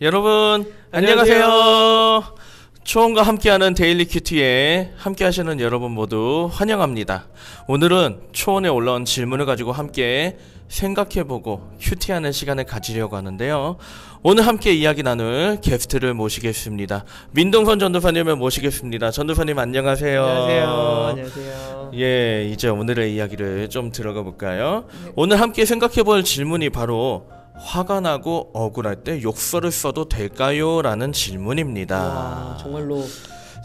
여러분 안녕하세요. 초원과 함께하는 데일리 큐티에 함께하시는 여러분 모두 환영합니다. 오늘은 초원에 올라온 질문을 가지고 함께 생각해보고 큐티하는 시간을 가지려고 하는데요. 오늘 함께 이야기 나눌 게스트를 모시겠습니다. 민동선 전도사님을 모시겠습니다. 전도사님 안녕하세요. 안녕하세요. 예, 이제 오늘의 이야기를 좀 들어가 볼까요? 네. 오늘 함께 생각해볼 질문이 바로 화가 나고 억울할 때 욕설을 써도 될까요? 라는 질문입니다. 와, 정말로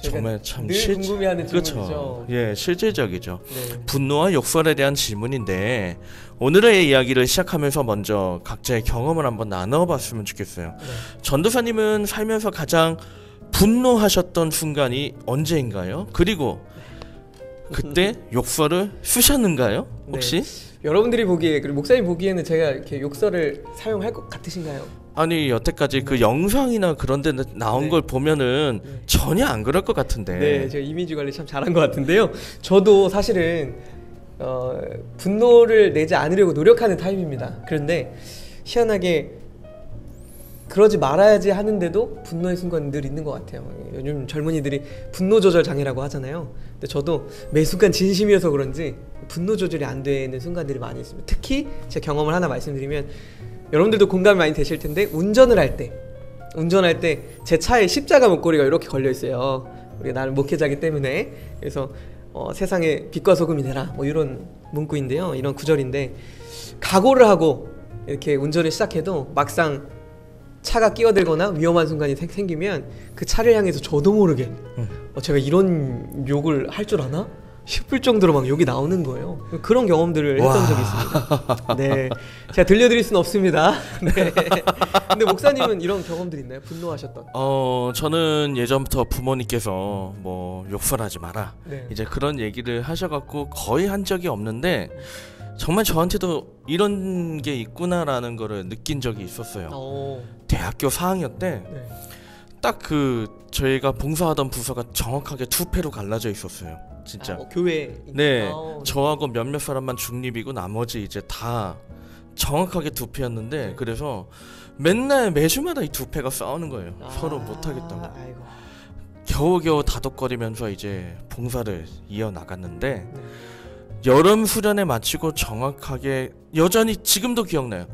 정말 참 늘 궁금해하는 질문이죠. 그렇죠. 예, 실질적이죠. 네. 분노와 욕설에 대한 질문인데 오늘의 이야기를 시작하면서 먼저 각자의 경험을 한번 나눠봤으면 좋겠어요. 네. 전도사님은 살면서 가장 분노하셨던 순간이 언제인가요? 그리고 그때 욕설을 쓰셨는가요? 혹시? 네. 여러분들이 보기에, 그리고 목사님 보기에는 제가 이렇게 욕설을 사용할 것 같으신가요? 아니 여태까지 그 영상이나 그런 데 나온 걸 보면은 전혀 안 그럴 것 같은데. 네, 제가 이미지 관리 참 잘한 것 같은데요. 저도 사실은 분노를 내지 않으려고 노력하는 타입입니다. 그런데 희한하게 그러지 말아야지 하는데도 분노의 순간이 늘 있는 것 같아요. 요즘 젊은이들이 분노 조절 장애라고 하잖아요. 근데 저도 매 순간 진심이어서 그런지 분노 조절이 안 되는 순간들이 많이 있습니다. 특히 제 경험을 하나 말씀드리면 여러분들도 공감이 많이 되실 텐데 운전을 할 때 제 차에 십자가 목걸이가 이렇게 걸려 있어요. 우리가 나는 목회자이기 때문에. 그래서 세상에 빛과 소금이 되라 뭐 이런 문구인데요. 이런 구절인데 각오를 하고 이렇게 운전을 시작해도 막상 차가 끼어들거나 위험한 순간이 생기면 그 차를 향해서 저도 모르게 제가 이런 욕을 할 줄 아나? 싶을 정도로 막 욕이 나오는 거예요. 그런 경험들을 했던 적이 있습니다. 네, 제가 들려드릴 수는 없습니다. 네. 근데 목사님은 이런 경험들 있나요? 분노하셨던? 저는 예전부터 부모님께서 뭐 욕설하지 마라 이제 그런 얘기를 하셔갖고 거의 한 적이 없는데 정말 저한테도 이런 게 있구나라는 거를 느낀 적이 있었어요. 대학교 4학년 때 딱 그 저희가 봉사하던 부서가 정확하게 두 패로 갈라져 있었어요. 진짜. 교회. 네, 저하고 몇몇 사람만 중립이고 나머지 이제 다 정확하게 두 패였는데 그래서 맨날 매주마다 이 두 패가 싸우는 거예요. 서로 못하겠다고. 아이고. 겨우겨우 다독거리면서 이제 봉사를 이어나갔는데 여름 수련회 마치고 정확하게 여전히 지금도 기억나요.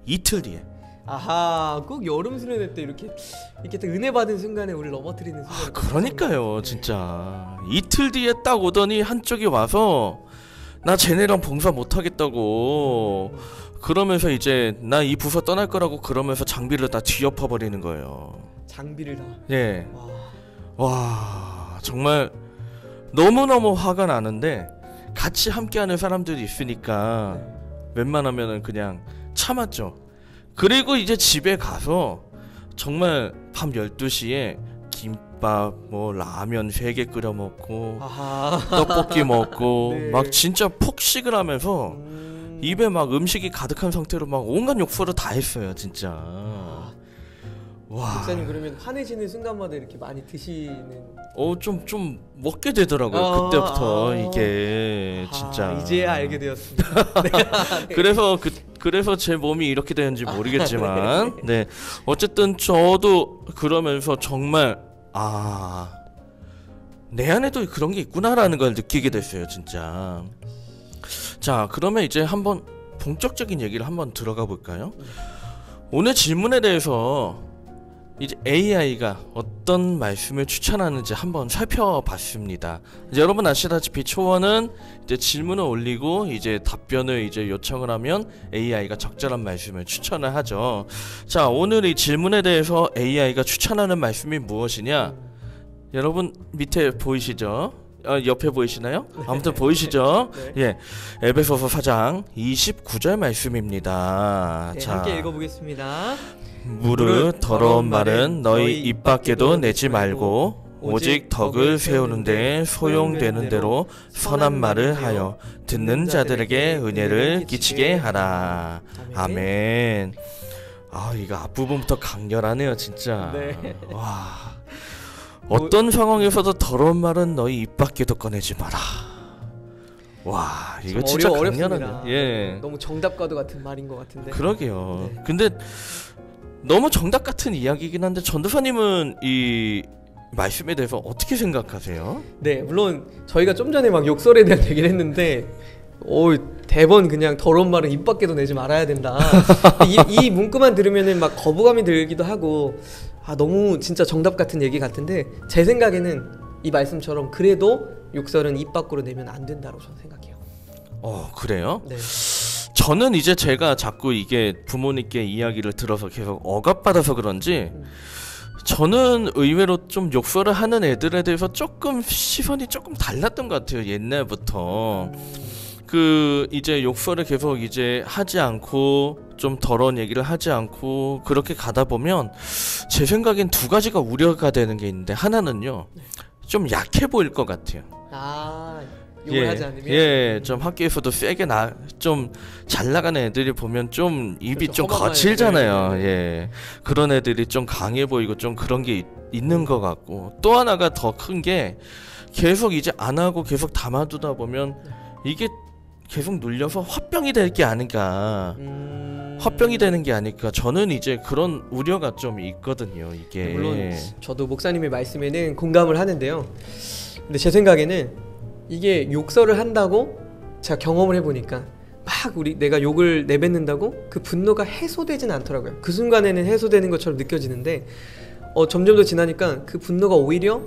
이틀 뒤에. 아하, 꼭 여름 수련회 때 이렇게 딱 은혜 받은 순간에 우리를 넘어뜨리는 순간. 그러니까요. 진짜 이틀 뒤에 딱 오더니 한쪽이 와서 나 쟤네랑 봉사 못하겠다고 그러면서 이제 나 이 부서 떠날 거라고 그러면서 장비를 다 뒤엎어 버리는 거예요. 장비를 다. 예. 와, 정말 너무너무 화가 나는데 같이 함께하는 사람들이 있으니까 웬만하면은 그냥 참았죠. 그리고 이제 집에 가서 정말 밤 12시에 김밥 뭐 라면 3개 끓여 먹고 떡볶이 먹고 막 진짜 폭식을 하면서 입에 막 음식이 가득한 상태로 막 온갖 욕설을 다 했어요. 진짜. 와. 목사님 그러면 화내시는 순간마다 이렇게 많이 드시는? 좀 먹게 되더라고요. 그때부터 이게 진짜. 이제야 알게 되었습니다. 네. 그래서 제 몸이 이렇게 되는지 모르겠지만 네, 어쨌든 저도 그러면서 정말 내 안에도 그런 게 있구나라는 걸 느끼게 됐어요. 진짜. 자, 그러면 이제 한번 본격적인 얘기를 한번 들어가 볼까요? 오늘 질문에 대해서 이제 AI가 어떤 말씀을 추천하는지 한번 살펴봤습니다. 이제 여러분 아시다시피 초원은 이제 질문을 올리고 이제 답변을 이제 요청을 하면 AI가 적절한 말씀을 추천을 하죠. 자, 오늘 이 질문에 대해서 AI가 추천하는 말씀이 무엇이냐? 여러분 밑에 보이시죠? 옆에 보이시나요? 아무튼 보이시죠? 예, 에베소서 4장 29절 말씀입니다. 자, 함께 읽어보겠습니다. 무릇 더러운 말은 너희 입 밖에도 내지 말고 오직 덕을 세우는 데 소용되는 대로 선한 말을 하여 듣는 자들에게 은혜를 끼치게 하라. 아멘. 이거 앞부분부터 강렬하네요. 진짜. 와, 어떤 상황에서도 더러운 말은 너희 입 밖에도 꺼내지 마라. 와, 이거 진짜 강렬하네. 너무 정답과도 같은 말인 것 같은데. 그러게요. 근데 너무 정답 같은 이야기이긴 한데 전도사님은 이 말씀에 대해서 어떻게 생각하세요? 네, 물론 저희가 좀 전에 막 욕설에 대한 얘기를 했는데 대번 그냥 더러운 말은 입 밖에도 내지 말아야 된다. 이 문구만 들으면은 막 거부감이 들기도 하고 너무 진짜 정답 같은 얘기 같은데 제 생각에는 이 말씀처럼 그래도 욕설은 입 밖으로 내면 안 된다고 저는 생각해요. 그래요? 네. 저는 이제 제가 자꾸 이게 부모님께 이야기를 들어서 계속 억압받아서 그런지 저는 의외로 좀 욕설을 하는 애들에 대해서 조금 시선이 조금 달랐던 것 같아요. 옛날부터. 그 이제 욕설을 계속 이제 하지 않고 좀 더러운 얘기를 하지 않고 그렇게 가다 보면 제 생각엔 두 가지가 우려가 되는 게 있는데, 하나는요 좀 약해 보일 것 같아요. 욕을 하지 않으면 좀 학교에서도 세게 좀 잘 나가는 애들이 보면 좀 입이 그렇죠, 좀 거칠잖아요. 그런 애들이 좀 강해 보이고 좀 그런 게 있는 것 같고, 또 하나가 더 큰 게 계속 이제 안 하고 계속 담아두다 보면 이게 계속 눌려서 화병이 될 게 아닌가. 화병이 되는 게 아닐까. 저는 이제 그런 우려가 좀 있거든요. 이게 물론 저도 목사님의 말씀에는 공감을 하는데요. 근데 제 생각에는 이게 욕설을 한다고 제가 경험을 해보니까 막 내가 욕을 내뱉는다고 그 분노가 해소되진 않더라고요. 그 순간에는 해소되는 것처럼 느껴지는데 점점 더 지나니까 그 분노가 오히려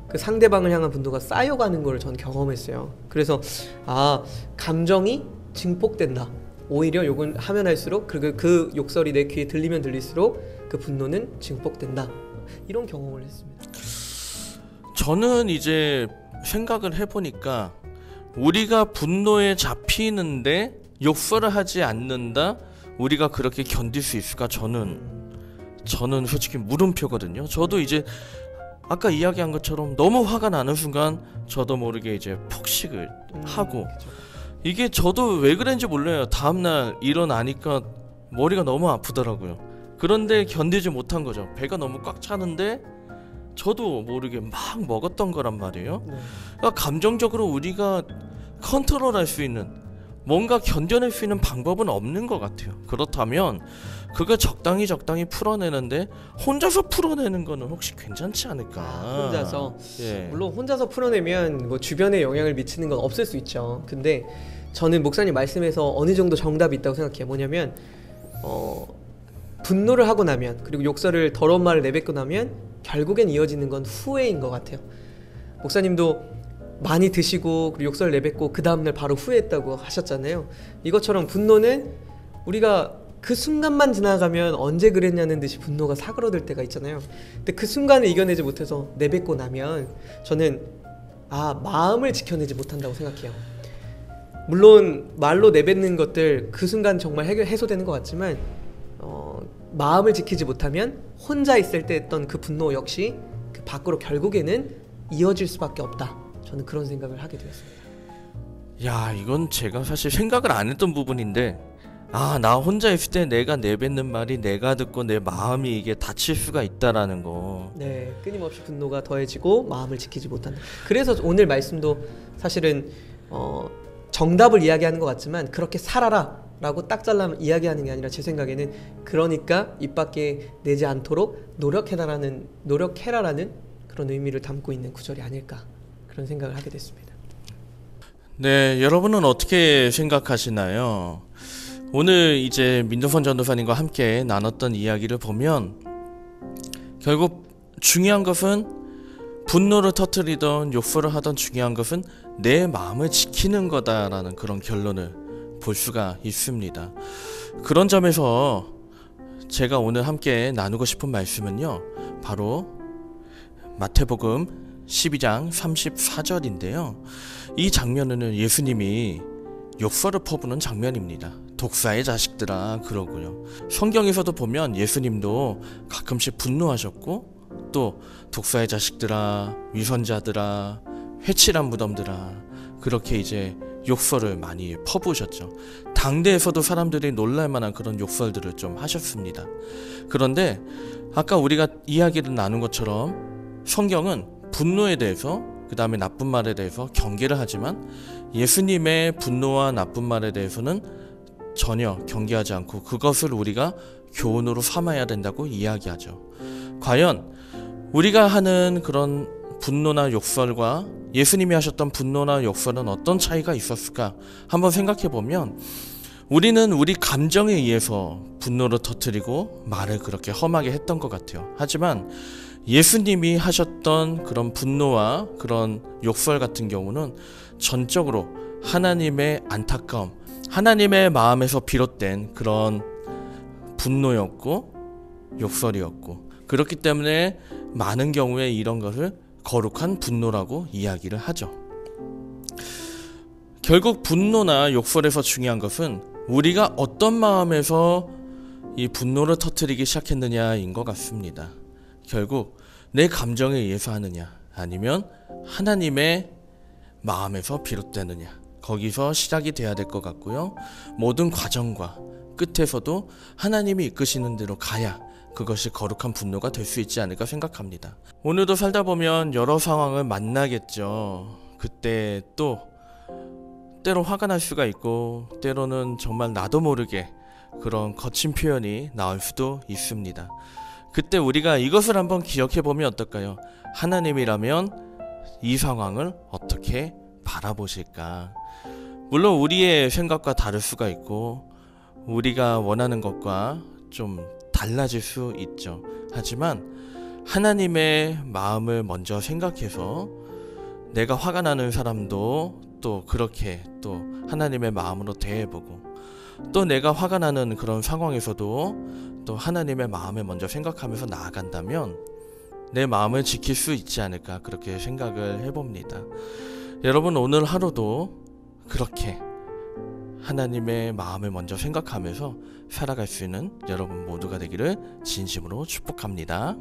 그 상대방을 향한 분노가 쌓여가는 걸 전 경험했어요. 그래서 감정이 증폭된다. 오히려 욕을 하면 할수록 그 욕설이 내 귀에 들리면 들릴수록 그 분노는 증폭된다. 이런 경험을 했습니다. 저는 이제 생각을 해보니까 우리가 분노에 잡히는데 욕설을 하지 않는다, 우리가 그렇게 견딜 수 있을까? 저는 솔직히 물음표거든요. 저도 이제 아까 이야기한 것처럼 너무 화가 나는 순간 저도 모르게 이제 폭식을 하고, 이게 저도 왜 그런지 몰라요. 다음날 일어나니까 머리가 너무 아프더라고요. 그런데 견디지 못한 거죠. 배가 너무 꽉 차는데 저도 모르게 막 먹었던 거란 말이에요. 그러니까 감정적으로 우리가 컨트롤할 수 있는, 뭔가 견뎌낼 수 있는 방법은 없는 것 같아요. 그렇다면 그걸 적당히 풀어내는데 혼자서 풀어내는 거는 혹시 괜찮지 않을까? 혼자서. 물론 혼자서 풀어내면 뭐 주변에 영향을 미치는 건 없을 수 있죠. 근데 저는 목사님 말씀에서 어느 정도 정답이 있다고 생각해요. 뭐냐면 분노를 하고 나면, 그리고 욕설을 더러운 말을 내뱉고 나면 결국엔 이어지는 건 후회인 것 같아요. 목사님도 많이 드시고 그리고 욕설 내뱉고 그 다음날 바로 후회했다고 하셨잖아요. 이것처럼 분노는 우리가 그 순간만 지나가면 언제 그랬냐는 듯이 분노가 사그러들 때가 있잖아요. 근데 그 순간을 이겨내지 못해서 내뱉고 나면 저는 마음을 지켜내지 못한다고 생각해요. 물론 말로 내뱉는 것들 그 순간 정말 해소되는 것 같지만 마음을 지키지 못하면 혼자 있을 때 했던 그 분노 역시 그 밖으로 결국에는 이어질 수밖에 없다. 저는 그런 생각을 하게 되었습니다. 이건 제가 사실 생각을 안 했던 부분인데, 나 혼자 있을 때 내가 내뱉는 말이 내가 듣고 내 마음이 이게 다칠 수가 있다라는 거. 네, 끊임없이 분노가 더해지고 마음을 지키지 못한다. 그래서 오늘 말씀도 사실은 정답을 이야기하는 것 같지만 그렇게 살아라 라고 딱 잘라 이야기하는 게 아니라, 제 생각에는 그러니까 입 밖에 내지 않도록 노력해라라는 그런 의미를 담고 있는 구절이 아닐까, 그런 생각을 하게 됐습니다. 네, 여러분은 어떻게 생각하시나요? 오늘 이제 민동선 전도사님과 함께 나눴던 이야기를 보면 결국 중요한 것은, 분노를 터뜨리던 욕설을 하던 중요한 것은 내 마음을 지키는 거다라는 그런 결론을 볼 수가 있습니다. 그런 점에서 제가 오늘 함께 나누고 싶은 말씀은요, 바로 마태복음 12장 34절인데요. 이 장면은 예수님이 욕설을 퍼부는 장면입니다. 독사의 자식들아 그러고요. 성경에서도 보면 예수님도 가끔씩 분노하셨고, 또 독사의 자식들아, 위선자들아, 회칠한 무덤들아, 그렇게 이제 욕설을 많이 퍼부으셨죠. 당대에서도 사람들이 놀랄만한 그런 욕설들을 좀 하셨습니다. 그런데 아까 우리가 이야기를 나눈 것처럼 성경은 분노에 대해서, 그 다음에 나쁜 말에 대해서 경계를 하지만 예수님의 분노와 나쁜 말에 대해서는 전혀 경계하지 않고 그것을 우리가 교훈으로 삼아야 된다고 이야기하죠. 과연 우리가 하는 그런 분노나 욕설과 예수님이 하셨던 분노나 욕설은 어떤 차이가 있었을까 한번 생각해 보면, 우리는 우리 감정에 의해서 분노를 터뜨리고 말을 그렇게 험하게 했던 것 같아요. 하지만 예수님이 하셨던 그런 분노와 그런 욕설 같은 경우는 전적으로 하나님의 안타까움, 하나님의 마음에서 비롯된 그런 분노였고 욕설이었고, 그렇기 때문에 많은 경우에 이런 것을 거룩한 분노라고 이야기를 하죠. 결국 분노나 욕설에서 중요한 것은 우리가 어떤 마음에서 이 분노를 터뜨리기 시작했느냐인 것 같습니다. 결국 내 감정에 의해서 하느냐, 아니면 하나님의 마음에서 비롯되느냐, 거기서 시작이 돼야 될 것 같고요. 모든 과정과 끝에서도 하나님이 이끄시는 대로 가야 그것이 거룩한 분노가 될 수 있지 않을까 생각합니다. 오늘도 살다 보면 여러 상황을 만나겠죠. 그때 또 때로 화가 날 수가 있고, 때로는 정말 나도 모르게 그런 거친 표현이 나올 수도 있습니다. 그때 우리가 이것을 한번 기억해 보면 어떨까요? 하나님이라면 이 상황을 어떻게 바라보실까? 물론 우리의 생각과 다를 수가 있고 우리가 원하는 것과 좀 달라질 수 있죠. 하지만 하나님의 마음을 먼저 생각해서 내가 화가 나는 사람도 또 그렇게 또 하나님의 마음으로 대해보고, 또 내가 화가 나는 그런 상황에서도 또 하나님의 마음을 먼저 생각하면서 나아간다면 내 마음을 지킬 수 있지 않을까, 그렇게 생각을 해봅니다. 여러분, 오늘 하루도 그렇게 하나님의 마음을 먼저 생각하면서 살아갈 수 있는 여러분 모두가 되기를 진심으로 축복합니다.